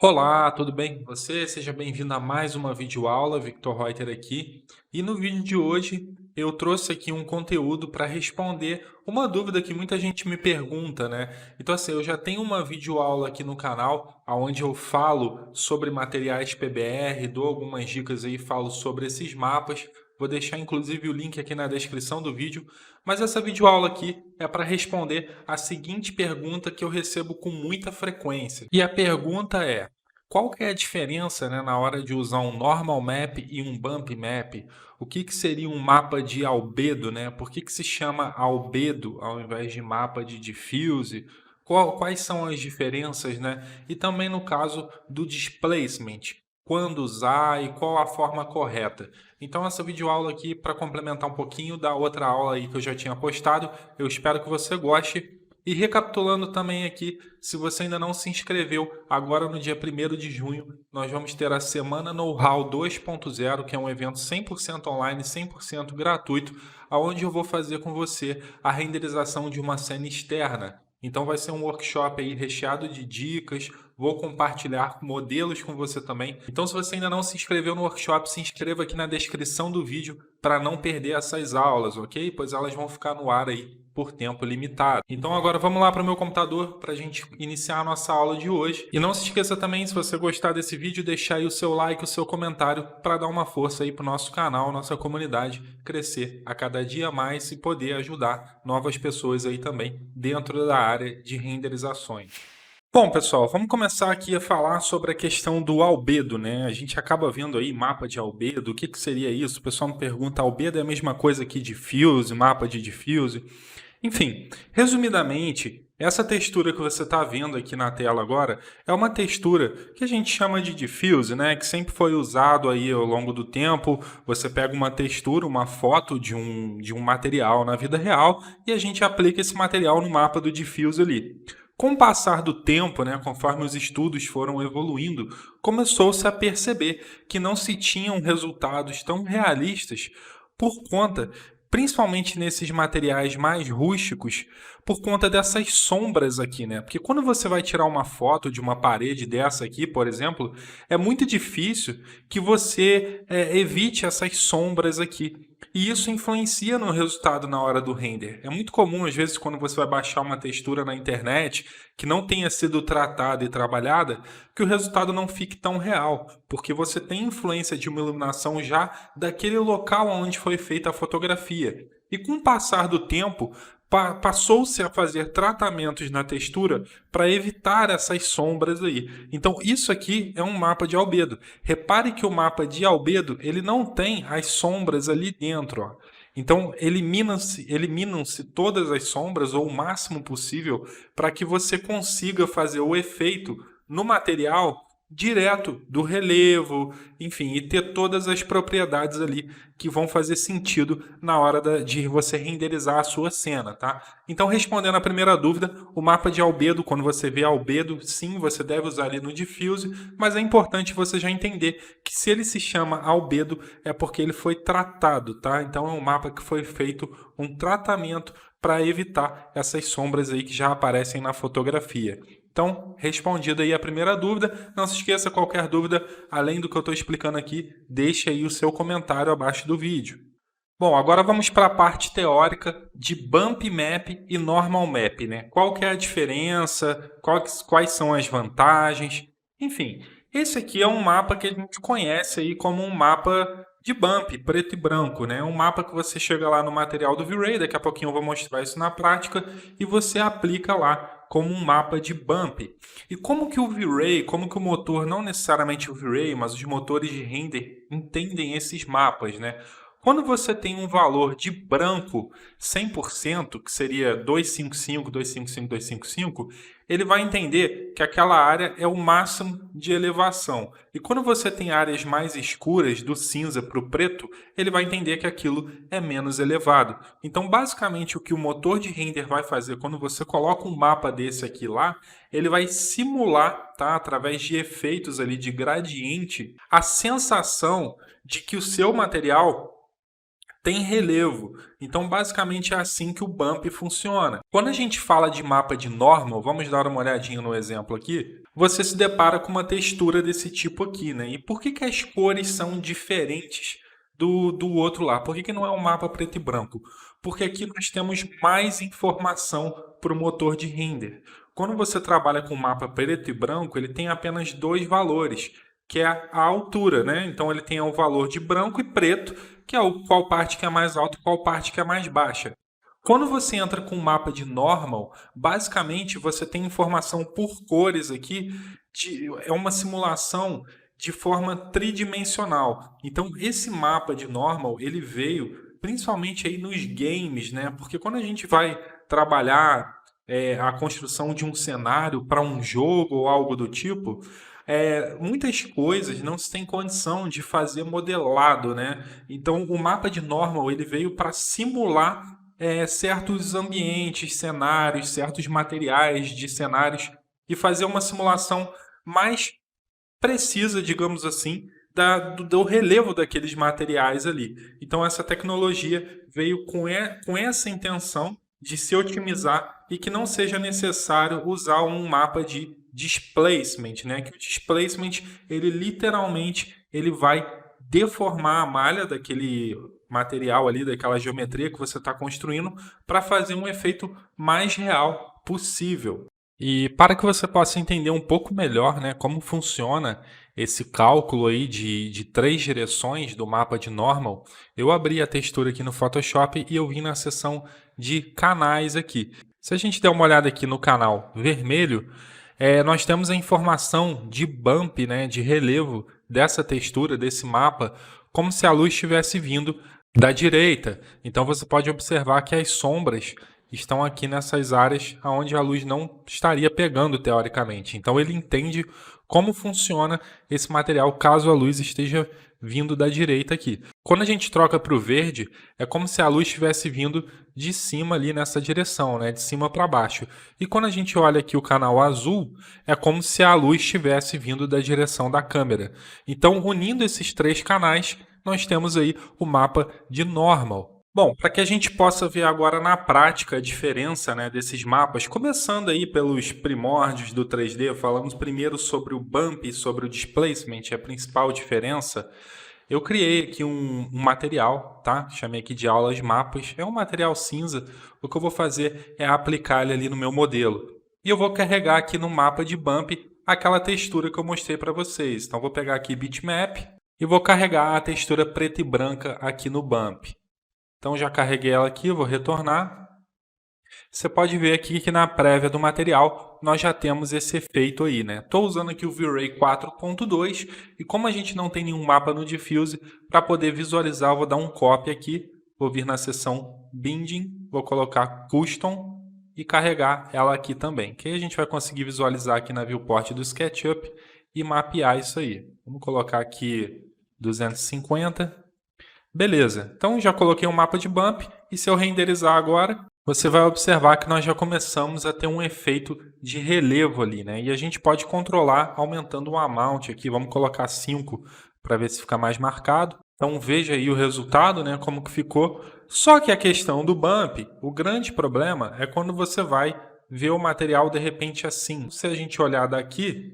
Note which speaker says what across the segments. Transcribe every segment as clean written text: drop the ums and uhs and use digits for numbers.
Speaker 1: Olá, tudo bem com você? Seja bem-vindo a mais uma videoaula, Victor Reuter aqui. E no vídeo de hoje eu trouxe aqui um conteúdo para responder uma dúvida que muita gente me pergunta, né? Então assim, eu já tenho uma videoaula aqui no canal, onde eu falo sobre materiais PBR, dou algumas dicas aí, falo sobre esses mapas. Vou deixar inclusive o link aqui na descrição do vídeo, mas essa videoaula aqui é para responder a seguinte pergunta que eu recebo com muita frequência. E a pergunta é: qual que é a diferença, né, na hora de usar um normal map e um bump map? O que que seria um mapa de albedo, né? Por que que se chama albedo ao invés de mapa de diffuse? Quais são as diferenças, né? E também no caso do displacement, quando usar e qual a forma correta. Então essa videoaula aqui para complementar um pouquinho da outra aula aí que eu já tinha postado, eu espero que você goste. E recapitulando também aqui, se você ainda não se inscreveu, agora no dia 1º de junho, nós vamos ter a Semana Know-How 2.0, que é um evento 100% online, 100% gratuito, onde eu vou fazer com você a renderização de uma cena externa. Então vai ser um workshop aí recheado de dicas, vou compartilhar modelos com você também. Então se você ainda não se inscreveu no workshop, se inscreva aqui na descrição do vídeo para não perder essas aulas, ok? Pois elas vão ficar no ar aí por tempo limitado. Então agora vamos lá para o meu computador para a gente iniciar a nossa aula de hoje. E não se esqueça também, se você gostar desse vídeo, deixar aí o seu like, o seu comentário para dar uma força aí para o nosso canal, nossa comunidade crescer a cada dia mais e poder ajudar novas pessoas aí também dentro da área de renderizações. Bom, pessoal, vamos começar aqui a falar sobre a questão do albedo, né? A gente acaba vendo aí mapa de albedo, o que que seria isso? O pessoal me pergunta, albedo é a mesma coisa que diffuse, mapa de diffuse? Enfim, resumidamente, essa textura que você está vendo aqui na tela agora é uma textura que a gente chama de diffuse, né? Que sempre foi usado aí ao longo do tempo. Você pega uma textura, uma foto de um material na vida real e a gente aplica esse material no mapa do diffuse ali. Com o passar do tempo, né, conforme os estudos foram evoluindo, começou-se a perceber que não se tinham resultados tão realistas por conta, principalmente nesses materiais mais rústicos, por conta dessas sombras aqui, né? Porque quando você vai tirar uma foto de uma parede dessa aqui, por exemplo, é muito difícil que você evite essas sombras aqui. E isso influencia no resultado na hora do render. É muito comum, às vezes, quando você vai baixar uma textura na internet que não tenha sido tratada e trabalhada, que o resultado não fique tão real, porque você tem influência de uma iluminação já daquele local onde foi feita a fotografia. E com o passar do tempo, passou-se a fazer tratamentos na textura para evitar essas sombras aí. Então isso aqui é um mapa de albedo. Repare que o mapa de albedo ele não tem as sombras ali dentro. Ó. Então eliminam-se todas as sombras ou o máximo possível para que você consiga fazer o efeito no material direto do relevo, enfim, e ter todas as propriedades ali que vão fazer sentido na hora de você renderizar a sua cena, tá? Então, respondendo a primeira dúvida, o mapa de albedo, quando você vê albedo, sim, você deve usar ele no diffuse, mas é importante você já entender que se ele se chama albedo é porque ele foi tratado, tá? Então, é um mapa que foi feito um tratamento para evitar essas sombras aí que já aparecem na fotografia. Então, respondida aí a primeira dúvida, não se esqueça, qualquer dúvida, além do que eu estou explicando aqui, deixe aí o seu comentário abaixo do vídeo. Bom, agora vamos para a parte teórica de Bump Map e Normal Map, né? Qual que é a diferença, quais são as vantagens, enfim. Esse aqui é um mapa que a gente conhece aí como um mapa de bump, preto e branco, né? Um mapa que você chega lá no material do V-Ray, daqui a pouquinho eu vou mostrar isso na prática, e você aplica lá como um mapa de bump. E como que o V-Ray, como que o motor, não necessariamente o V-Ray, mas os motores de render entendem esses mapas, né? Quando você tem um valor de branco 100%, que seria 255, 255, 255, ele vai entender que aquela área é o máximo de elevação. E quando você tem áreas mais escuras, do cinza para o preto, ele vai entender que aquilo é menos elevado. Então, basicamente, o que o motor de render vai fazer quando você coloca um mapa desse aqui lá, ele vai simular, tá, através de efeitos ali de gradiente, a sensação de que o seu material tem relevo. Então, basicamente, é assim que o bump funciona. Quando a gente fala de mapa de normal, vamos dar uma olhadinha no exemplo aqui. você se depara com uma textura desse tipo aqui, né? E por que que as cores são diferentes do outro lá? Por que que não é um mapa preto e branco? Porque aqui nós temos mais informação para o motor de render. Quando você trabalha com mapa preto e branco, ele tem apenas dois valores, que é a altura, né? Então ele tem o valor de branco e preto, que é qual parte que é mais alta e qual parte que é mais baixa. Quando você entra com o mapa de normal, basicamente você tem informação por cores aqui, é uma simulação de forma tridimensional. Então esse mapa de normal, ele veio principalmente aí nos games, né? Porque quando a gente vai trabalhar a construção de um cenário para um jogo ou algo do tipo, muitas coisas não se tem condição de fazer modelado, né? Então o mapa de normal ele veio para simular certos ambientes, cenários, certos materiais de cenários e fazer uma simulação mais precisa, digamos assim, do relevo daqueles materiais ali. Então, essa tecnologia veio com essa intenção de se otimizar e que não seja necessário usar um mapa de displacement, né? Que o displacement, ele literalmente ele vai deformar a malha daquele material ali, daquela geometria que você está construindo, para fazer um efeito mais real possível. E para que você possa entender um pouco melhor, né, como funciona esse cálculo aí de três direções do mapa de normal, eu abri a textura aqui no Photoshop e eu vim na seção de canais aqui. Se a gente der uma olhada aqui no canal vermelho, nós temos a informação de bump, né, de relevo dessa textura, desse mapa, como se a luz estivesse vindo da direita. Então você pode observar que as sombras estão aqui nessas áreas onde a luz não estaria pegando teoricamente. Então ele entende como funciona esse material caso a luz esteja vindo da direita aqui. Quando a gente troca para o verde, é como se a luz estivesse vindo de cima ali nessa direção, né? De cima para baixo. E quando a gente olha aqui o canal azul, é como se a luz estivesse vindo da direção da câmera. Então, unindo esses três canais, nós temos aí o mapa de normal. Bom, para que a gente possa ver agora na prática a diferença, né, desses mapas, começando aí pelos primórdios do 3D, falamos primeiro sobre o bump e sobre o displacement, a principal diferença. Eu criei aqui um material, tá? Chamei aqui de aulas mapas. É um material cinza. O que eu vou fazer é aplicar ele ali no meu modelo. E eu vou carregar aqui no mapa de bump aquela textura que eu mostrei para vocês. Então, eu vou pegar aqui bitmap e vou carregar a textura preta e branca aqui no bump. Então, já carreguei ela aqui, vou retornar. Você pode ver aqui que na prévia do material nós já temos esse efeito aí, né? Estou usando aqui o V-Ray 4.2 e como a gente não tem nenhum mapa no Diffuse, para poder visualizar eu vou dar um copy aqui, vou vir na seção Binding, vou colocar Custom e carregar ela aqui também. Que aí a gente vai conseguir visualizar aqui na viewport do SketchUp e mapear isso aí. Vamos colocar aqui 250. Beleza, então já coloquei um mapa de bump e se eu renderizar agora, você vai observar que nós já começamos a ter um efeito de relevo ali, né? E a gente pode controlar aumentando o amount aqui, vamos colocar 5 para ver se fica mais marcado. Então veja aí o resultado, né, como que ficou. Só que a questão do bump, o grande problema é quando você vai ver o material de repente assim. Se a gente olhar daqui,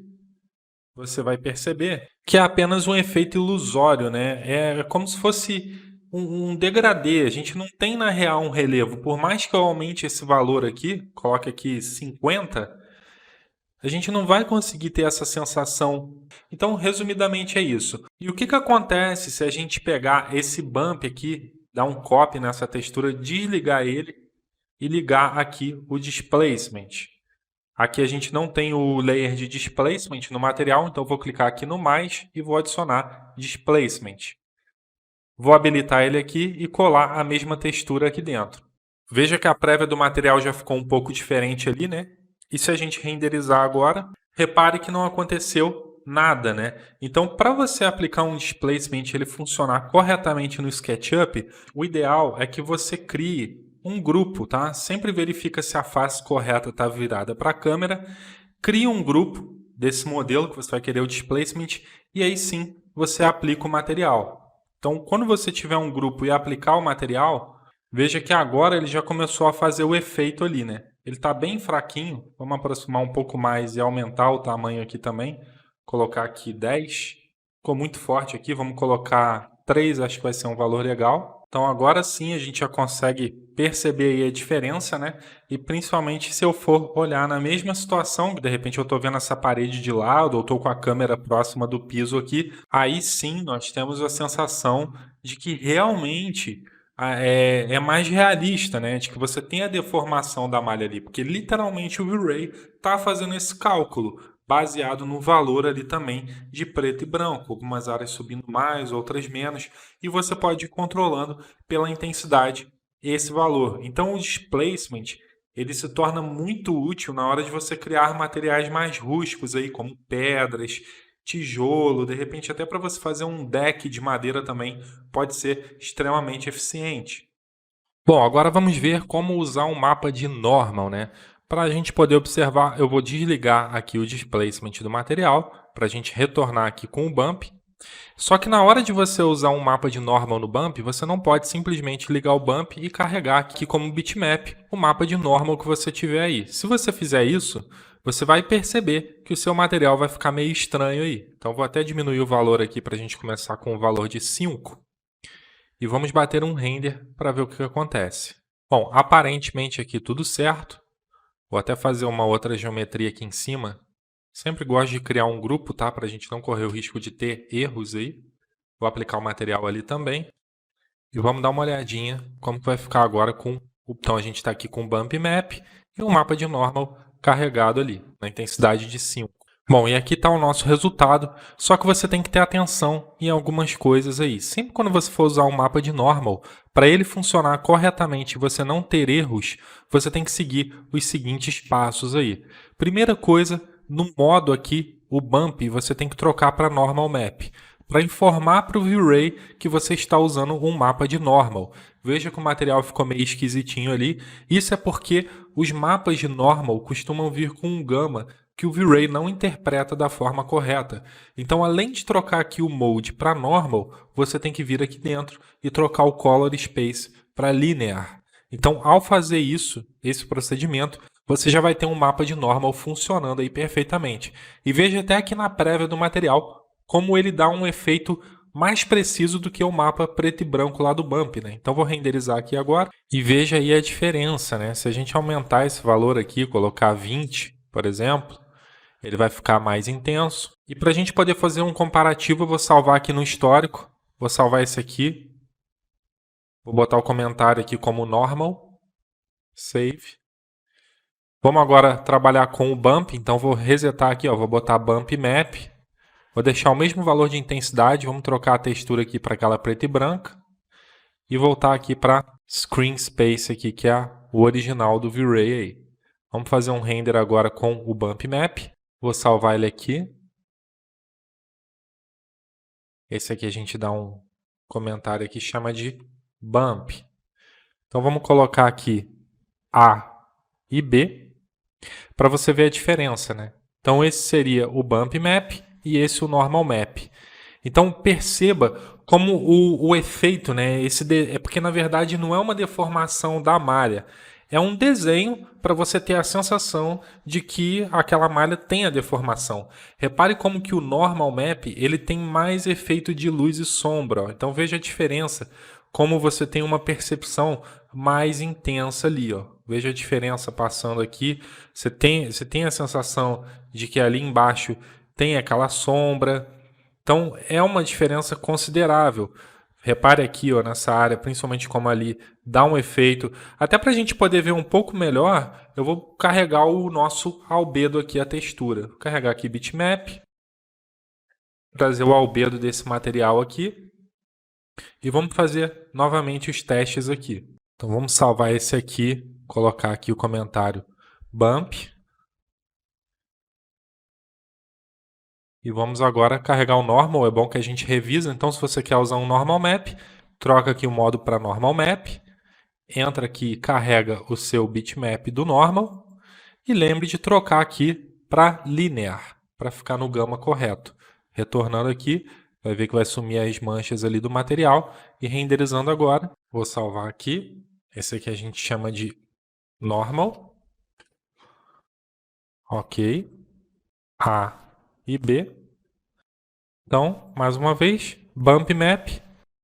Speaker 1: você vai perceber que é apenas um efeito ilusório, né? É como se fosse um degradê. A gente não tem na real um relevo. Por mais que eu aumente esse valor aqui, coloque aqui 50, a gente não vai conseguir ter essa sensação. Então, resumidamente é isso. E o que que acontece se a gente pegar esse bump aqui, dar um copy nessa textura, desligar ele e ligar aqui o displacement? Aqui a gente não tem o layer de displacement no material, então eu vou clicar aqui no mais e vou adicionar displacement. Vou habilitar ele aqui e colar a mesma textura aqui dentro. Veja que a prévia do material já ficou um pouco diferente ali, né? E se a gente renderizar agora, repare que não aconteceu nada, né? Então, para você aplicar um displacement e ele funcionar corretamente no SketchUp, o ideal é que você crie um grupo, tá? Sempre verifica se a face correta está virada para a câmera. Cria um grupo desse modelo que você vai querer o displacement e aí sim você aplica o material. Então, quando você tiver um grupo e aplicar o material, veja que agora ele já começou a fazer o efeito ali, né? ele está bem fraquinho. Vamos aproximar um pouco mais e aumentar o tamanho aqui também. Colocar aqui 10. Ficou muito forte aqui, vamos colocar 3, acho que vai ser um valor legal. Então agora sim a gente já consegue perceber aí a diferença, né? E principalmente se eu for olhar na mesma situação, de repente eu estou vendo essa parede de lado ou estou com a câmera próxima do piso aqui, aí sim nós temos a sensação de que realmente é mais realista, né? De que você tem a deformação da malha ali, porque literalmente o V-Ray está fazendo esse cálculo baseado no valor ali também de preto e branco, algumas áreas subindo mais, outras menos, e você pode ir controlando pela intensidade esse valor. Então o displacement ele se torna muito útil na hora de você criar materiais mais rústicos aí, como pedras, tijolo, de repente até para você fazer um deck de madeira também pode ser extremamente eficiente. Bom, agora vamos ver como usar um mapa de normal, né? Para a gente poder observar, eu vou desligar aqui o displacement do material, para a gente retornar aqui com o bump. Só que na hora de você usar um mapa de normal no bump, você não pode simplesmente ligar o bump e carregar aqui como bitmap o mapa de normal que você tiver aí. Se você fizer isso, você vai perceber que o seu material vai ficar meio estranho aí. Então vou até diminuir o valor aqui para a gente começar com o valor de 5. E vamos bater um render para ver o que acontece. Bom, aparentemente aqui tudo certo. Vou até fazer uma outra geometria aqui em cima. Sempre gosto de criar um grupo, tá? Para a gente não correr o risco de ter erros aí. Vou aplicar o material ali também. E vamos dar uma olhadinha como que vai ficar agora com... Então a gente está aqui com o Bump Map e um mapa de normal carregado ali, na intensidade de 5. Bom, e aqui está o nosso resultado, só que você tem que ter atenção em algumas coisas aí. Sempre quando você for usar um mapa de normal, para ele funcionar corretamente e você não ter erros, você tem que seguir os seguintes passos aí. Primeira coisa, no modo aqui, o bump, você tem que trocar para normal map, para informar para o V-Ray que você está usando um mapa de normal. Veja que o material ficou meio esquisitinho ali. Isso é porque os mapas de normal costumam vir com um gama que o V-Ray não interpreta da forma correta. Então, além de trocar aqui o mode para normal, você tem que vir aqui dentro e trocar o color space para linear. Então, ao fazer isso, esse procedimento, você já vai ter um mapa de normal funcionando aí perfeitamente. E veja até aqui na prévia do material como ele dá um efeito mais preciso do que o mapa preto e branco lá do bump, né? Então vou renderizar aqui agora e veja aí a diferença, né? Se a gente aumentar esse valor aqui, colocar 20, por exemplo, ele vai ficar mais intenso. E para a gente poder fazer um comparativo, eu vou salvar aqui no histórico. Vou salvar esse aqui. Vou botar o comentário aqui como normal. Save. Vamos agora trabalhar com o bump. Então vou resetar aqui, ó. Vou botar bump map. Vou deixar o mesmo valor de intensidade. Vamos trocar a textura aqui para aquela preta e branca. E voltar aqui para Screen Space aqui, que é o original do V-Ray aí. Vamos fazer um render agora com o bump map. Vou salvar ele aqui. Esse aqui a gente dá um comentário aqui, chama de bump. Então vamos colocar aqui A e B, para você ver a diferença, né? Então esse seria o bump map e esse o normal map. Então perceba como o efeito, né? É porque na verdade não é uma deformação da malha. É um desenho para você ter a sensação de que aquela malha tem a deformação. Repare como que o normal map ele tem mais efeito de luz e sombra. Ó. Então veja a diferença, como você tem uma percepção mais intensa ali. Ó. Veja a diferença passando aqui. Você tem a sensação de que ali embaixo tem aquela sombra. Então é uma diferença considerável. Repare aqui ó, nessa área, principalmente como ali dá um efeito. Até para a gente poder ver um pouco melhor, eu vou carregar o nosso albedo aqui, a textura. Vou carregar aqui bitmap, trazer o albedo desse material aqui e vamos fazer novamente os testes aqui. Então vamos salvar esse aqui, colocar aqui o comentário bump. E vamos agora carregar o normal, é bom que a gente revisa, então se você quer usar um normal map, troca aqui o modo para normal map, entra aqui, carrega o seu bitmap do normal e lembre de trocar aqui para linear, para ficar no gama correto. Retornando aqui, vai ver que vai sumir as manchas ali do material e renderizando agora. Vou salvar aqui, esse aqui a gente chama de normal. Ok. A e B. Então, mais uma vez, Bump Map,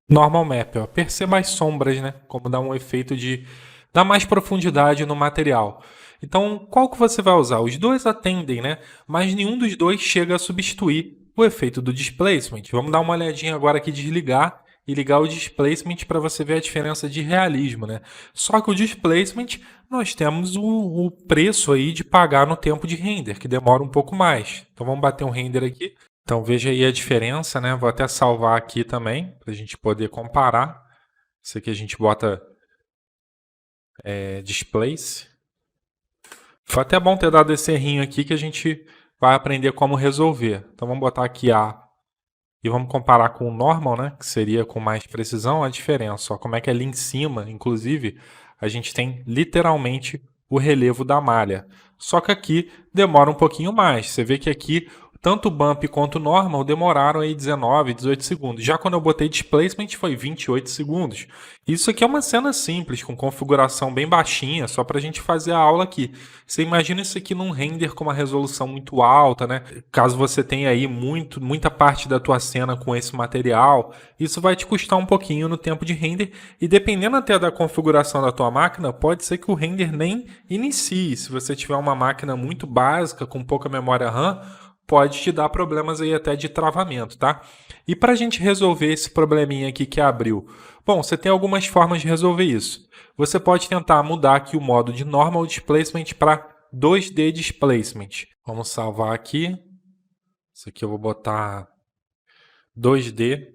Speaker 1: Normal Map. Ó. Perceba as sombras, né? Como dá um efeito de dar mais profundidade no material. Então, qual que você vai usar? Os dois atendem, né? Mas nenhum dos dois chega a substituir o efeito do displacement. Vamos dar uma olhadinha agora aqui, desligar e ligar o displacement para você ver a diferença de realismo, né? Só que o displacement, nós temos o preço aí de pagar no tempo de render, que demora um pouco mais. Então, vamos bater um render aqui. Então veja aí a diferença, né? Vou até salvar aqui também, para a gente poder comparar. Isso aqui a gente bota displace. Foi até bom ter dado esse errinho aqui que a gente vai aprender como resolver. Então vamos botar aqui A e vamos comparar com o normal, né? Que seria com mais precisão a diferença. Ó, como é que ali em cima, inclusive, a gente tem literalmente o relevo da malha. Só que aqui demora um pouquinho mais. Você vê que aqui tanto o bump quanto o normal demoraram aí 19, 18 segundos. Já quando eu botei displacement foi 28 segundos. Isso aqui é uma cena simples, com configuração bem baixinha, só para a gente fazer a aula aqui. Você imagina isso aqui num render com uma resolução muito alta, né? Caso você tenha aí muita parte da tua cena com esse material, isso vai te custar um pouquinho no tempo de render. E dependendo até da configuração da tua máquina, pode ser que o render nem inicie. Se você tiver uma máquina muito básica, com pouca memória RAM, pode te dar problemas aí até de travamento, tá? E para a gente resolver esse probleminha aqui que abriu? Bom, você tem algumas formas de resolver isso. Você pode tentar mudar aqui o modo de Normal Displacement para 2D Displacement. Vamos salvar aqui. Isso aqui eu vou botar 2D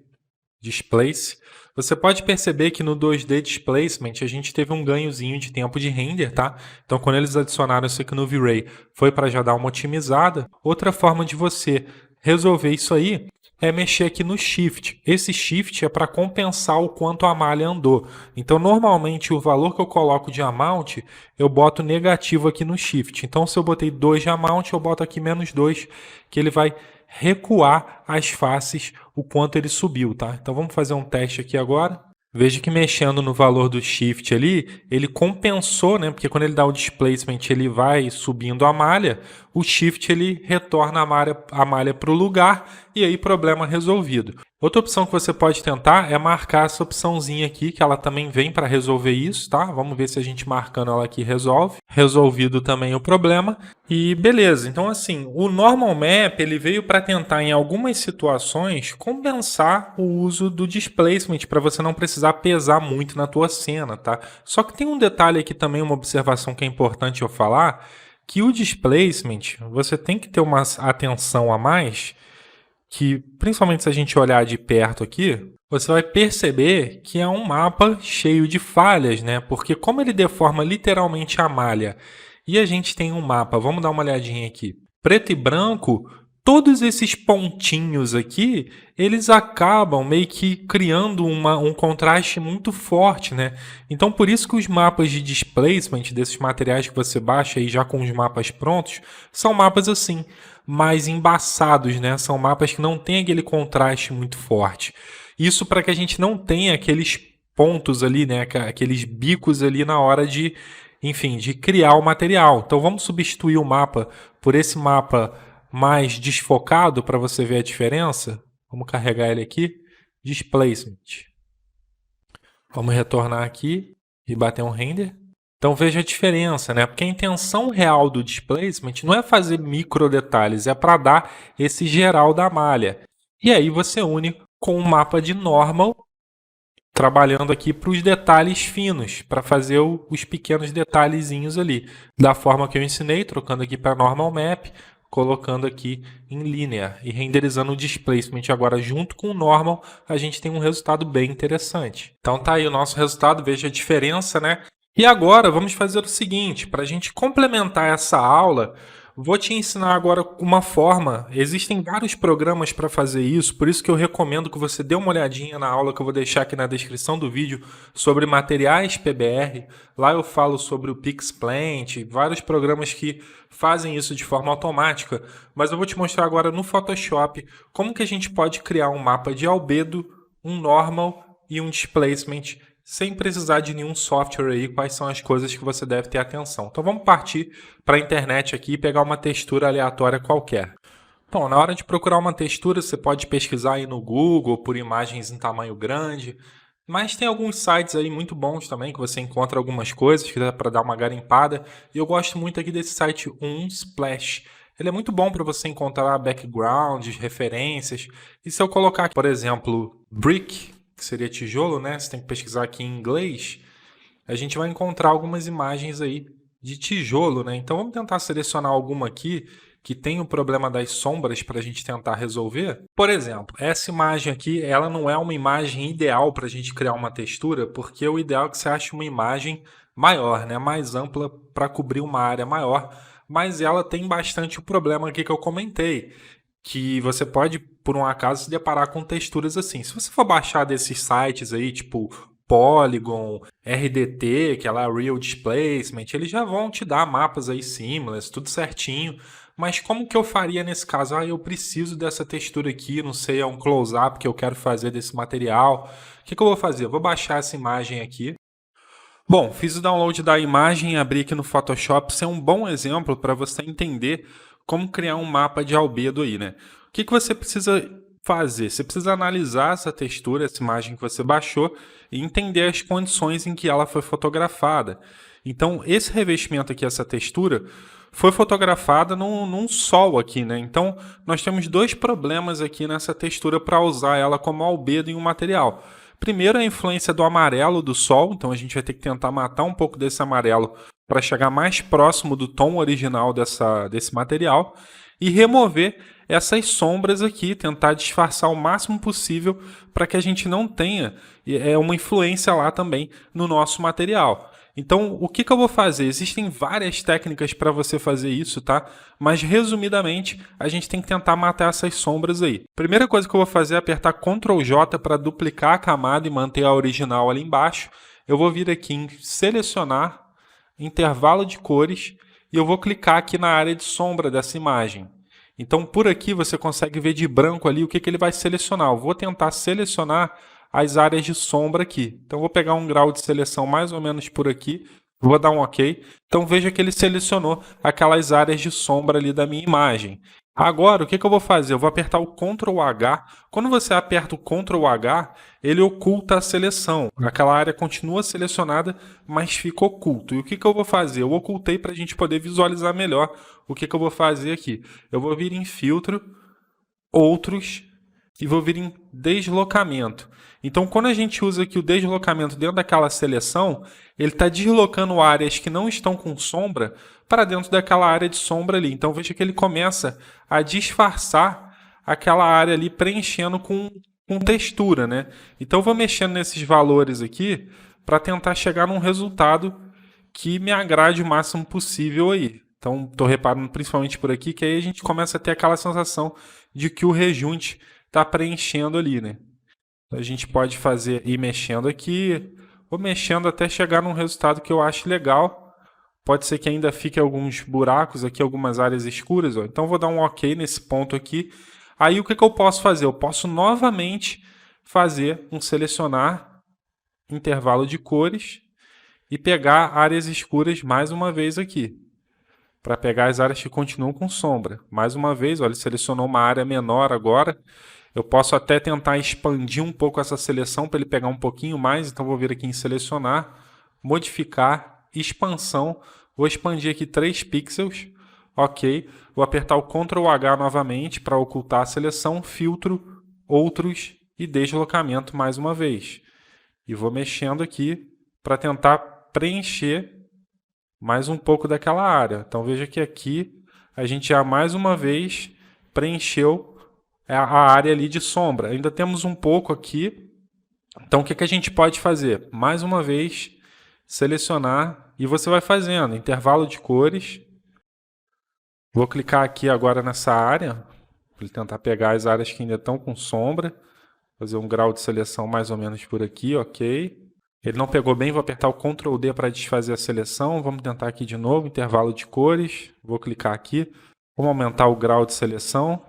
Speaker 1: Displace. Você pode perceber que no 2D Displacement a gente teve um ganhozinho de tempo de render, tá? Então, quando eles adicionaram isso aqui no V-Ray, foi para já dar uma otimizada. Outra forma de você resolver isso aí é mexer aqui no Shift. Esse Shift é para compensar o quanto a malha andou. Então, normalmente, o valor que eu coloco de amount, eu boto negativo aqui no Shift. Então, se eu botei 2 de amount, eu boto aqui menos 2, que ele vai recuar as faces o quanto ele subiu, tá? Então vamos fazer um teste aqui agora. Veja que mexendo no valor do shift ali, ele compensou, né? Porque quando ele dá o displacement, ele vai subindo a malha, o shift ele retorna a malha para o lugar e aí problema resolvido. Outra opção que você pode tentar é marcar essa opçãozinha aqui, que ela também vem para resolver isso, tá? Vamos ver se a gente marcando ela aqui resolve. Resolvido também o problema. E beleza, então assim, o Normal Map ele veio para tentar em algumas situações compensar o uso do displacement para você não precisar pesar muito na tua cena, tá? Só que tem um detalhe aqui também, uma observação que é importante eu falar, que o displacement, você tem que ter uma atenção a mais, que principalmente se a gente olhar de perto aqui, você vai perceber que é um mapa cheio de falhas, né? Porque como ele deforma literalmente a malha e a gente tem um mapa, vamos dar uma olhadinha aqui, preto e branco, todos esses pontinhos aqui, eles acabam meio que criando um contraste muito forte, né? Então por isso que os mapas de displacement desses materiais que você baixa aí já com os mapas prontos, são mapas assim, mais embaçados, né? São mapas que não tem aquele contraste muito forte. Isso para que a gente não tenha aqueles pontos ali, né? Aqueles bicos ali na hora de, enfim, de criar o material. Então vamos substituir o mapa por esse mapa mais desfocado para você ver a diferença. Vamos carregar ele aqui. Displacement. Vamos retornar aqui e bater um render. Então veja a diferença, né? Porque a intenção real do displacement não é fazer micro detalhes, é para dar esse geral da malha. E aí você une com o mapa de normal, trabalhando aqui para os detalhes finos, para fazer os pequenos detalhezinhos ali. Da forma que eu ensinei, trocando aqui para normal map, colocando aqui em linear e renderizando o displacement agora junto com o normal, a gente tem um resultado bem interessante. Então tá aí o nosso resultado, veja a diferença, né? E agora vamos fazer o seguinte, para a gente complementar essa aula, vou te ensinar agora uma forma. Existem vários programas para fazer isso, por isso que eu recomendo que você dê uma olhadinha na aula que eu vou deixar aqui na descrição do vídeo sobre materiais PBR. Lá eu falo sobre o PixPlant, vários programas que fazem isso de forma automática. Mas eu vou te mostrar agora no Photoshop como que a gente pode criar um mapa de albedo, um normal e um displacement sem precisar de nenhum software aí, quais são as coisas que você deve ter atenção. Então vamos partir para a internet aqui e pegar uma textura aleatória qualquer. Bom, na hora de procurar uma textura, você pode pesquisar aí no Google por imagens em tamanho grande, mas tem alguns sites aí muito bons também que você encontra algumas coisas que dá para dar uma garimpada. E eu gosto muito aqui desse site Unsplash. Ele é muito bom para você encontrar backgrounds, referências. E se eu colocar, por exemplo, brick, que seria tijolo, né? Você tem que pesquisar aqui em inglês. A gente vai encontrar algumas imagens aí de tijolo, né? Então vamos tentar selecionar alguma aqui que tem o problema das sombras para a gente tentar resolver. Por exemplo, essa imagem aqui, ela não é uma imagem ideal para a gente criar uma textura, porque o ideal é que você ache uma imagem maior, né? Mais ampla para cobrir uma área maior, mas ela tem bastante o problema aqui que eu comentei, que você pode, por um acaso, se deparar com texturas assim. Se você for baixar desses sites aí, tipo Polygon, RDT, que é lá Real Displacement, eles já vão te dar mapas aí seamless, tudo certinho. Mas como que eu faria nesse caso? Eu preciso dessa textura aqui, não sei, é um close-up que eu quero fazer desse material. O que eu vou fazer? Eu vou baixar essa imagem aqui. Bom, fiz o download da imagem e abri aqui no Photoshop. Isso é um bom exemplo para você entender como criar um mapa de albedo aí, né? O que você precisa fazer? Você precisa analisar essa textura, essa imagem que você baixou e entender as condições em que ela foi fotografada. Então, esse revestimento aqui, essa textura, foi fotografada num sol aqui, né? Então, nós temos dois problemas aqui nessa textura para usar ela como albedo em um material. Primeiro, a influência do amarelo do sol, então a gente vai ter que tentar matar um pouco desse amarelo para chegar mais próximo do tom original desse material e remover essas sombras aqui, tentar disfarçar o máximo possível para que a gente não tenha uma influência lá também no nosso material. Então, o que eu vou fazer? Existem várias técnicas para você fazer isso, tá? Mas, resumidamente, a gente tem que tentar matar essas sombras aí. Primeira coisa que eu vou fazer é apertar Ctrl J para duplicar a camada e manter a original ali embaixo. Eu vou vir aqui em Selecionar, Intervalo de Cores, e eu vou clicar aqui na área de sombra dessa imagem. Então, por aqui, você consegue ver de branco ali o que ele vai selecionar. Eu vou tentar selecionar as áreas de sombra aqui. Então, vou pegar um grau de seleção mais ou menos por aqui, vou dar um OK. Então, veja que ele selecionou aquelas áreas de sombra ali da minha imagem. Agora, o que eu vou fazer? Eu vou apertar o Ctrl H. Quando você aperta o Ctrl H, ele oculta a seleção. Aquela área continua selecionada, mas fica oculto. E o que eu vou fazer? Eu ocultei para a gente poder visualizar melhor o que eu vou fazer aqui. Eu vou vir em Filtro, Outros, e vou vir em Deslocamento. Então, quando a gente usa aqui o deslocamento dentro daquela seleção, ele está deslocando áreas que não estão com sombra para dentro daquela área de sombra ali. Então, veja que ele começa a disfarçar aquela área ali, preenchendo com textura, né? Então, eu vou mexendo nesses valores aqui para tentar chegar num resultado que me agrade o máximo possível aí. Então, estou reparando principalmente por aqui, que aí a gente começa a ter aquela sensação de que o rejunte está preenchendo ali, né? A gente pode ir mexendo aqui, ou mexendo até chegar num resultado que eu acho legal. Pode ser que ainda fique alguns buracos aqui, algumas áreas escuras. Ó. Então, vou dar um OK nesse ponto aqui. Aí, o que eu posso fazer? Eu posso novamente fazer um selecionar, intervalo de cores, e pegar áreas escuras mais uma vez aqui. Para pegar as áreas que continuam com sombra. Mais uma vez, olha, ele selecionou uma área menor agora. Eu posso até tentar expandir um pouco essa seleção para ele pegar um pouquinho mais. Então, vou vir aqui em Selecionar, Modificar, Expansão. Vou expandir aqui 3 pixels. OK. Vou apertar o Ctrl H novamente para ocultar a seleção. Filtro, Outros e Deslocamento mais uma vez. E vou mexendo aqui para tentar preencher mais um pouco daquela área. Então, veja que aqui a gente já mais uma vez preencheu a área ali de sombra. Ainda temos um pouco aqui. Então, o que a gente pode fazer? Mais uma vez, selecionar e você vai fazendo. Intervalo de cores. Vou clicar aqui agora nessa área, para tentar pegar as áreas que ainda estão com sombra. Fazer um grau de seleção mais ou menos por aqui, OK. Ele não pegou bem, vou apertar o Ctrl D para desfazer a seleção. Vamos tentar aqui de novo, intervalo de cores. Vou clicar aqui. Vamos aumentar o grau de seleção.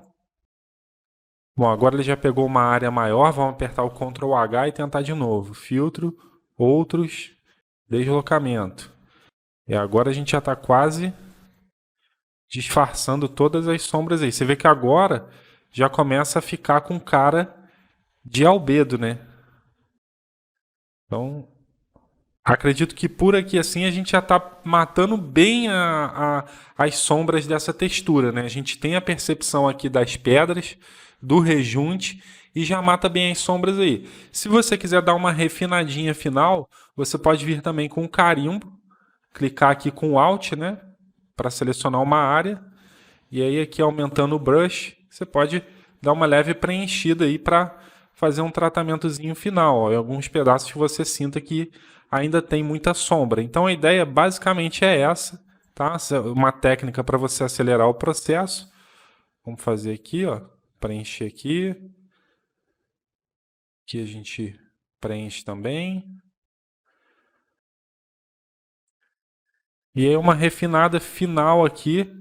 Speaker 1: Bom, agora ele já pegou uma área maior, vamos apertar o Ctrl H e tentar de novo. Filtro, outros, deslocamento. E agora a gente já está quase disfarçando todas as sombras aí. Você vê que agora já começa a ficar com cara de albedo, né? Então, acredito que por aqui assim a gente já está matando bem as sombras dessa textura, né? A gente tem a percepção aqui das pedras, do rejunte e já mata bem as sombras aí. Se você quiser dar uma refinadinha final, você pode vir também com o carimbo, clicar aqui com o Alt, né? Para selecionar uma área. E aí aqui aumentando o brush, você pode dar uma leve preenchida aí para fazer um tratamentozinho final, ó, em alguns pedaços que você sinta que ainda tem muita sombra. Então a ideia basicamente é essa, tá? Uma técnica para você acelerar o processo. Vamos fazer aqui, ó, preencher aqui. Aqui a gente preenche também. E aí uma refinada final aqui.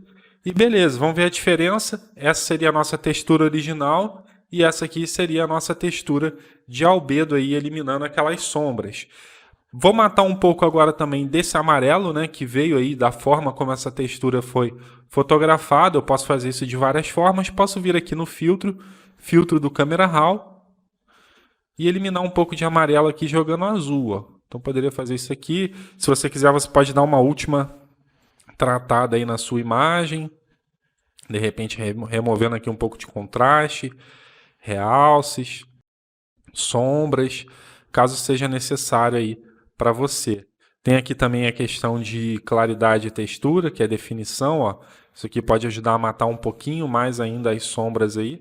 Speaker 1: E beleza, vamos ver a diferença. Essa seria a nossa textura original e essa aqui seria a nossa textura de albedo aí, eliminando aquelas sombras. Vou matar um pouco agora também desse amarelo, né, que veio aí da forma como essa textura foi fotografada. Eu posso fazer isso de várias formas. Posso vir aqui no filtro, filtro do Camera Raw e eliminar um pouco de amarelo aqui jogando azul, ó. Então poderia fazer isso aqui. Se você quiser, você pode dar uma última tratada aí na sua imagem. De repente removendo aqui um pouco de contraste, realces, sombras, caso seja necessário aí para você. Tem aqui também a questão de claridade e textura, que é definição, ó. Isso aqui pode ajudar a matar um pouquinho mais ainda as sombras aí.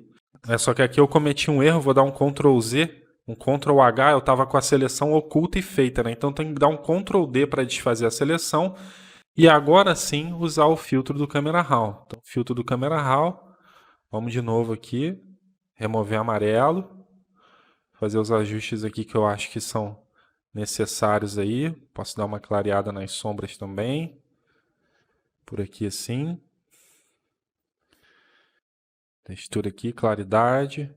Speaker 1: Só que aqui eu cometi um erro, vou dar um Ctrl Z, um Ctrl H, eu estava com a seleção oculta e feita, né? Então tem que dar um Ctrl D para desfazer a seleção. E agora sim usar o filtro do Camera Raw. Então, filtro do Camera Raw. Vamos de novo aqui. Remover amarelo. Fazer os ajustes aqui que eu acho que são necessários aí. Posso dar uma clareada nas sombras também. Por aqui assim. Textura aqui, claridade.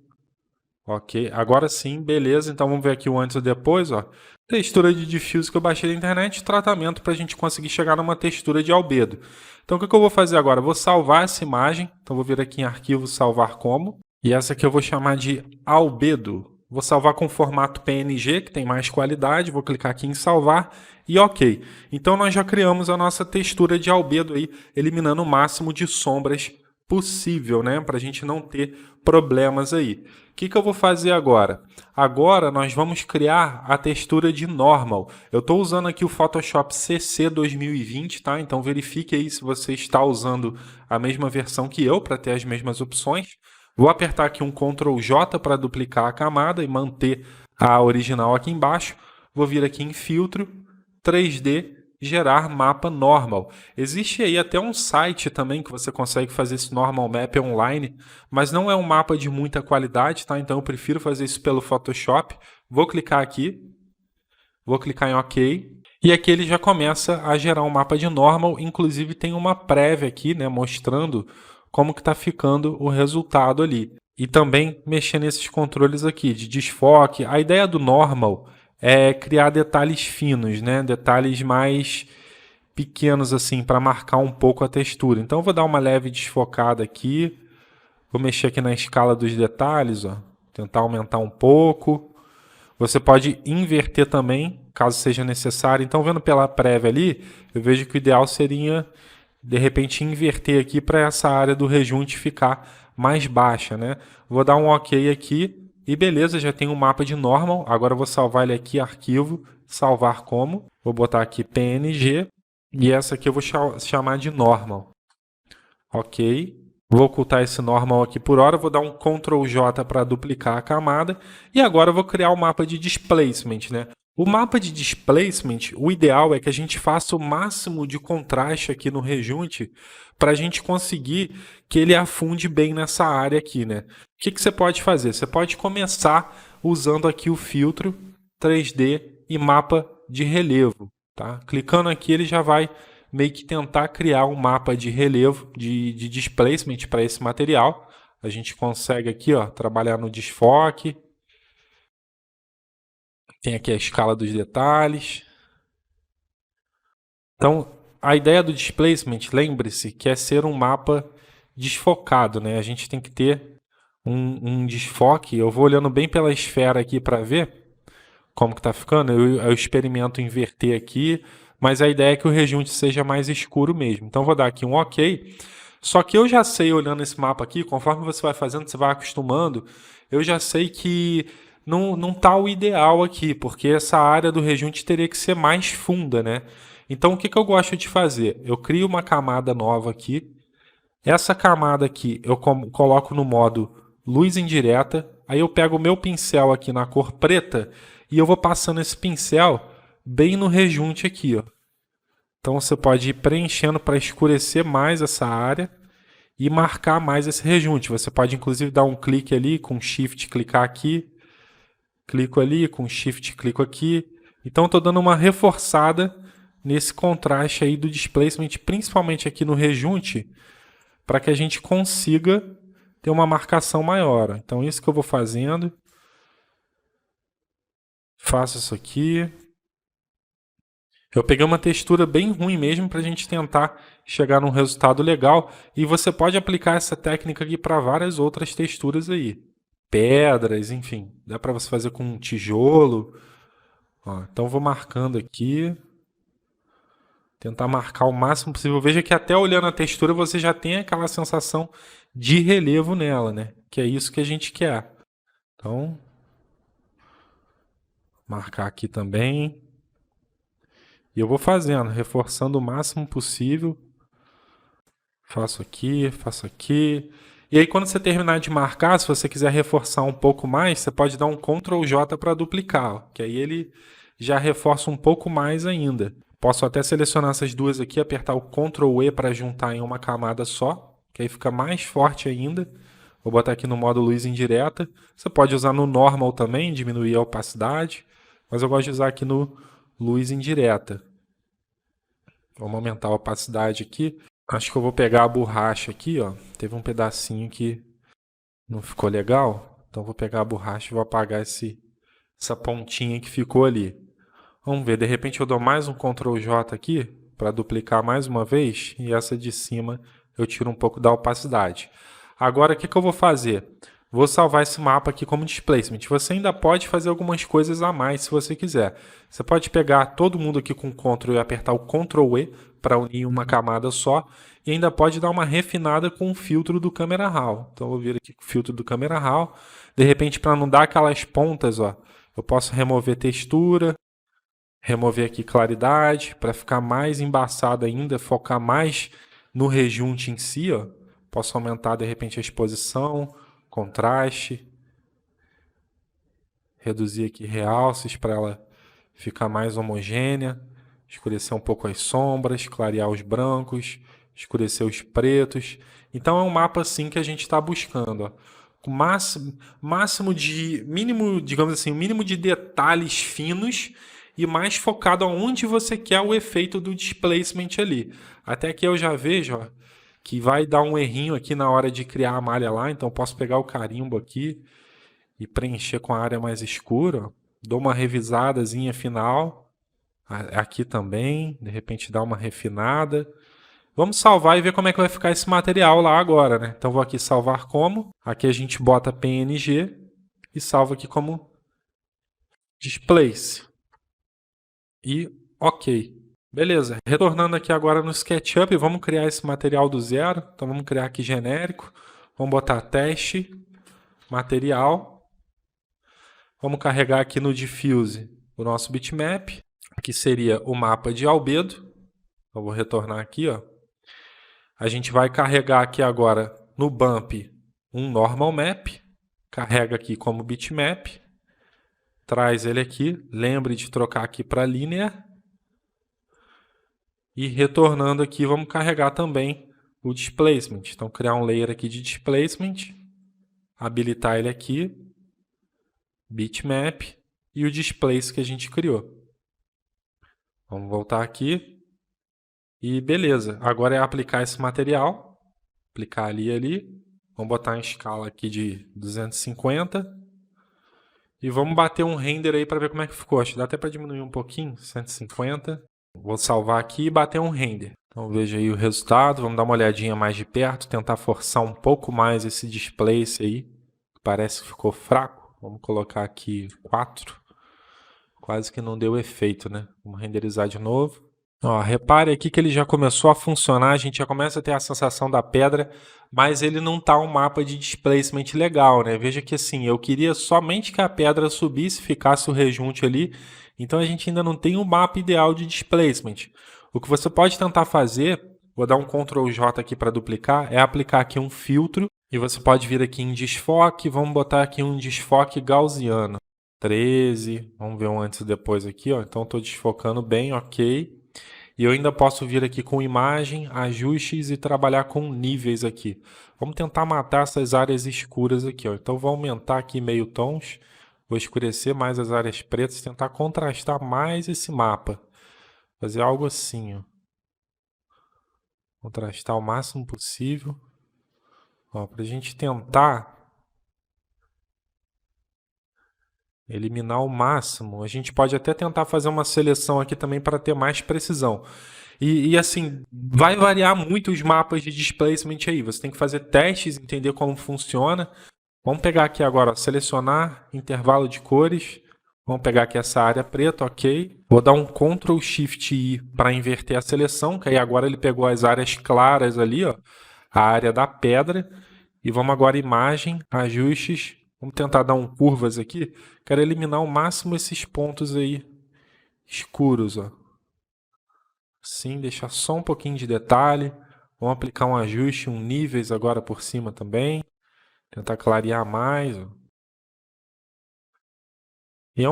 Speaker 1: Ok, agora sim, beleza. Então vamos ver aqui o antes e o depois, ó. Textura de diffuse que eu baixei da internet, tratamento para a gente conseguir chegar numa textura de albedo. Então o que eu vou fazer agora? Eu vou salvar essa imagem. Então vou vir aqui em arquivo, salvar como. E essa aqui eu vou chamar de albedo. Vou salvar com formato PNG, que tem mais qualidade. Vou clicar aqui em salvar e ok. Então nós já criamos a nossa textura de albedo aí, eliminando o máximo de sombras possível, né? Para a gente não ter problemas aí. O que eu vou fazer agora? Agora nós vamos criar a textura de normal. Eu estou usando aqui o Photoshop CC 2020, tá? Então verifique aí se você está usando a mesma versão que eu para ter as mesmas opções. Vou apertar aqui um Ctrl J para duplicar a camada e manter a original aqui embaixo. Vou vir aqui em filtro, 3D, gerar mapa normal. Existe aí até um site também que você consegue fazer esse normal map online, mas não é um mapa de muita qualidade, tá? Então eu prefiro fazer isso pelo Photoshop. Vou clicar aqui, vou clicar em OK, e aqui ele já começa a gerar um mapa de normal, inclusive tem uma prévia aqui, né, mostrando como que está ficando o resultado ali. E também mexer nesses controles aqui de desfoque. A ideia do normal é criar detalhes finos, né? Detalhes mais pequenos assim para marcar um pouco a textura. Então eu vou dar uma leve desfocada aqui. Vou mexer aqui na escala dos detalhes, ó. Tentar aumentar um pouco. Você pode inverter também, caso seja necessário. Então, vendo pela prévia ali, eu vejo que o ideal seria, de repente, inverter aqui para essa área do rejunte ficar mais baixa, né? Vou dar um OK aqui e beleza, já tem um mapa de normal. Agora eu vou salvar ele aqui, arquivo, salvar como. Vou botar aqui PNG e essa aqui eu vou chamar de normal. OK. Vou ocultar esse normal aqui por hora, vou dar um Ctrl J para duplicar a camada e agora eu vou criar o mapa de displacement, né? O mapa de displacement, o ideal é que a gente faça o máximo de contraste aqui no rejunte para a gente conseguir que ele afunde bem nessa área aqui, né? O que você pode fazer? Você pode começar usando aqui o filtro 3D e mapa de relevo, tá? Clicando aqui ele já vai meio que tentar criar um mapa de relevo, de displacement para esse material. A gente consegue aqui, ó, trabalhar no desfoque, Tem aqui a escala dos detalhes. Então, a ideia do displacement, lembre-se, que é ser um mapa desfocado, né? A gente tem que ter um desfoque. Eu vou olhando bem pela esfera aqui para ver como que tá ficando. Eu experimento inverter aqui, mas a ideia é que o rejunte seja mais escuro mesmo. Então, vou dar aqui um OK. Só que eu já sei, olhando esse mapa aqui, conforme você vai fazendo, você vai acostumando, eu já sei que não tá o ideal aqui, porque essa área do rejunte teria que ser mais funda, né? Então, o que eu gosto de fazer? Eu crio uma camada nova aqui. Essa camada aqui eu coloco no modo luz indireta. Aí eu pego o meu pincel aqui na cor preta e eu vou passando esse pincel bem no rejunte aqui, ó. Então você pode ir preenchendo para escurecer mais essa área e marcar mais esse rejunte. Você pode inclusive dar um clique ali com Shift, clicar aqui, clico ali com Shift, clico aqui. Então estou dando uma reforçada nesse contraste aí do displacement, principalmente aqui no rejunte, para que a gente consiga ter uma marcação maior. Então isso que eu vou fazendo. Faço isso aqui. Eu peguei uma textura bem ruim mesmo para a gente tentar chegar num resultado legal. E você pode aplicar essa técnica aqui para várias outras texturas aí. Pedras, enfim. Dá para você fazer com um tijolo. Ó, então vou marcando aqui. Tentar marcar o máximo possível. Veja que até olhando a textura você já tem aquela sensação de relevo nela, né? Que é isso que a gente quer. Então, marcar aqui também. E eu vou fazendo, reforçando o máximo possível. Faço aqui, faço aqui. E aí quando você terminar de marcar, se você quiser reforçar um pouco mais, você pode dar um Ctrl J para duplicar, ó, que aí ele já reforça um pouco mais ainda. Posso até selecionar essas duas aqui, apertar o Ctrl E para juntar em uma camada só, que aí fica mais forte ainda. Vou botar aqui no modo luz indireta. Você pode usar no normal também, diminuir a opacidade, mas eu gosto de usar aqui no luz indireta. Vamos aumentar a opacidade aqui. Acho que eu vou pegar a borracha aqui, ó. Teve um pedacinho que não ficou legal. Então vou pegar a borracha e vou apagar essa pontinha que ficou ali. Vamos ver, de repente eu dou mais um Ctrl J aqui para duplicar mais uma vez. E essa de cima eu tiro um pouco da opacidade. Agora o que eu vou fazer? Vou salvar esse mapa aqui como displacement. Você ainda pode fazer algumas coisas a mais se você quiser. Você pode pegar todo mundo aqui com Ctrl e apertar o Ctrl E para unir uma camada só. E ainda pode dar uma refinada com o filtro do Camera Raw. Então eu vou vir aqui com o filtro do Camera Raw. De repente, para não dar aquelas pontas, ó, eu posso remover textura, remover aqui claridade, para ficar mais embaçado ainda, focar mais no rejunte em si, ó. Posso aumentar de repente a exposição, contraste, reduzir aqui realces para ela ficar mais homogênea, escurecer um pouco as sombras, clarear os brancos, escurecer os pretos. Então é um mapa assim que a gente está buscando, ó. Com máximo de mínimo, digamos assim, mínimo de detalhes finos e mais focado aonde você quer o efeito do displacement ali. Até aqui eu já vejo, ó, que vai dar um errinho aqui na hora de criar a malha lá, então posso pegar o carimbo aqui e preencher com a área mais escura, ó. Dou uma revisadazinha final, aqui também, de repente dá uma refinada. Vamos salvar e ver como é que vai ficar esse material lá agora, né? Então vou aqui salvar como, aqui a gente bota PNG e salva aqui como displace. E ok. Beleza, retornando aqui agora no SketchUp, vamos criar esse material do zero. Então vamos criar aqui genérico, vamos botar teste, material. Vamos carregar aqui no Diffuse o nosso bitmap, que seria o mapa de albedo. Eu vou retornar aqui, ó. A gente vai carregar aqui agora no Bump um Normal Map. Carrega aqui como bitmap. Traz ele aqui. Lembre de trocar aqui para Linear. E retornando aqui, vamos carregar também o Displacement. Então, criar um layer aqui de Displacement. Habilitar ele aqui. Bitmap. E o Displace que a gente criou. Vamos voltar aqui. E beleza. Agora é aplicar esse material. Aplicar ali e ali. Vamos botar em escala aqui de 250. E vamos bater um render aí para ver como é que ficou. Acho que dá até para diminuir um pouquinho, 150. Vou salvar aqui e bater um render. Então veja aí o resultado, vamos dar uma olhadinha mais de perto, tentar forçar um pouco mais esse displace aí. Parece que ficou fraco. Vamos colocar aqui 4. Quase que não deu efeito, né? Vamos renderizar de novo. Ó, repare aqui que ele já começou a funcionar, a gente já começa a ter a sensação da pedra, mas ele não tá um mapa de displacement legal, né? Veja que assim, eu queria somente que a pedra subisse, ficasse o rejunte ali, então a gente ainda não tem um mapa ideal de displacement. O que você pode tentar fazer, vou dar um Ctrl J aqui para duplicar, é aplicar aqui um filtro, e você pode vir aqui em desfoque, vamos botar aqui um desfoque gaussiano. 13, vamos ver um antes e depois aqui, ó. Então estou desfocando bem, ok. E eu ainda posso vir aqui com imagem, ajustes e trabalhar com níveis aqui. Vamos tentar matar essas áreas escuras aqui, ó. Então vou aumentar aqui meio tons, vou escurecer mais as áreas pretas, tentar contrastar mais esse mapa. Fazer algo assim, ó. Contrastar o máximo possível. Para a gente tentar eliminar o máximo, a gente pode até tentar fazer uma seleção aqui também para ter mais precisão. E assim, vai variar muito os mapas de displacement aí. Você tem que fazer testes, entender como funciona. Vamos pegar aqui agora, ó, selecionar intervalo de cores. Vamos pegar aqui essa área preta, ok. Vou dar um Ctrl Shift I para inverter a seleção, que aí agora ele pegou as áreas claras ali, ó, a área da pedra. E vamos agora imagem, ajustes. Vamos tentar dar um curvas aqui. Quero eliminar ao máximo esses pontos aí escuros, ó. Sim, deixar só um pouquinho de detalhe. Vamos aplicar um ajuste, um níveis agora por cima também. Tentar clarear mais. Ó. E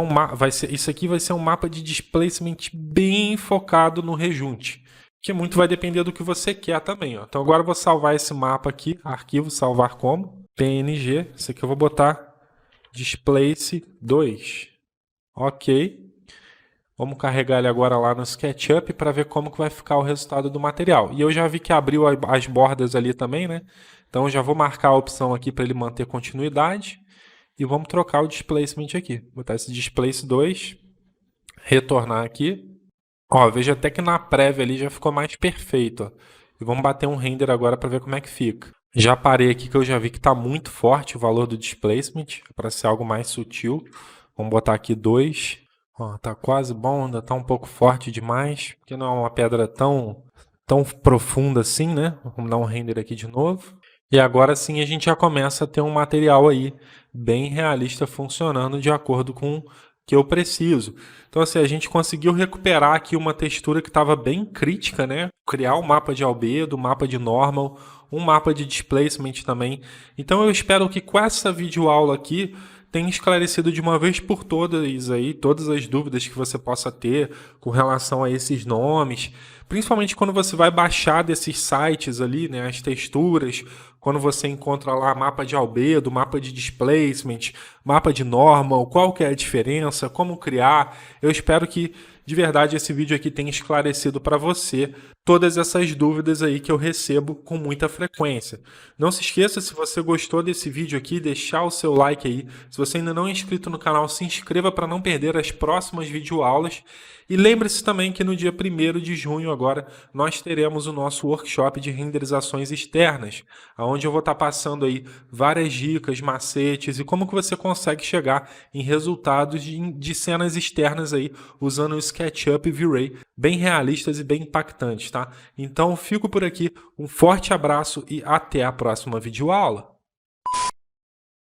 Speaker 1: isso aqui vai ser um mapa de displacement bem focado no rejunte. Que muito vai depender do que você quer também. Ó. Então agora eu vou salvar esse mapa aqui. Arquivo, salvar como. PNG. Isso aqui eu vou botar Displace 2. Ok. Vamos carregar ele agora lá no SketchUp para ver como que vai ficar o resultado do material. E eu já vi que abriu as bordas ali também, né? Então eu já vou marcar a opção aqui para ele manter continuidade. E vamos trocar o Displacement aqui. Vou botar esse Displace 2. Retornar aqui. Ó, veja até que na prévia ali já ficou mais perfeito. Ó. E vamos bater um render agora para ver como é que fica. Já parei aqui que eu já vi que está muito forte o valor do Displacement. Para ser algo mais sutil. Vamos botar aqui 2. Ó, tá quase bom, ainda tá um pouco forte demais, porque não é uma pedra tão profunda assim, né? Vamos dar um render aqui de novo. E agora sim a gente já começa a ter um material aí bem realista funcionando de acordo com o que eu preciso. Então assim, a gente conseguiu recuperar aqui uma textura que estava bem crítica, né? Criar um mapa de albedo, um mapa de normal, um mapa de displacement também. Então eu espero que com essa videoaula aqui tenha esclarecido de uma vez por todas aí, todas as dúvidas que você possa ter com relação a esses nomes, principalmente quando você vai baixar desses sites ali, né, as texturas, quando você encontra lá mapa de albedo, mapa de displacement, mapa de normal, qual que é a diferença, como criar. Eu espero que de verdade esse vídeo aqui tenha esclarecido para você todas essas dúvidas aí que eu recebo com muita frequência. Não se esqueça, se você gostou desse vídeo aqui, deixar o seu like aí. Se você ainda não é inscrito no canal, se inscreva para não perder as próximas videoaulas. E lembre-se também que no dia 1º de junho agora, nós teremos o nosso workshop de renderizações externas, onde eu vou estar passando aí várias dicas, macetes e como que você consegue chegar em resultados de cenas externas aí, usando o SketchUp e V-Ray, bem realistas e bem impactantes, tá? Então, fico por aqui, um forte abraço e até a próxima videoaula.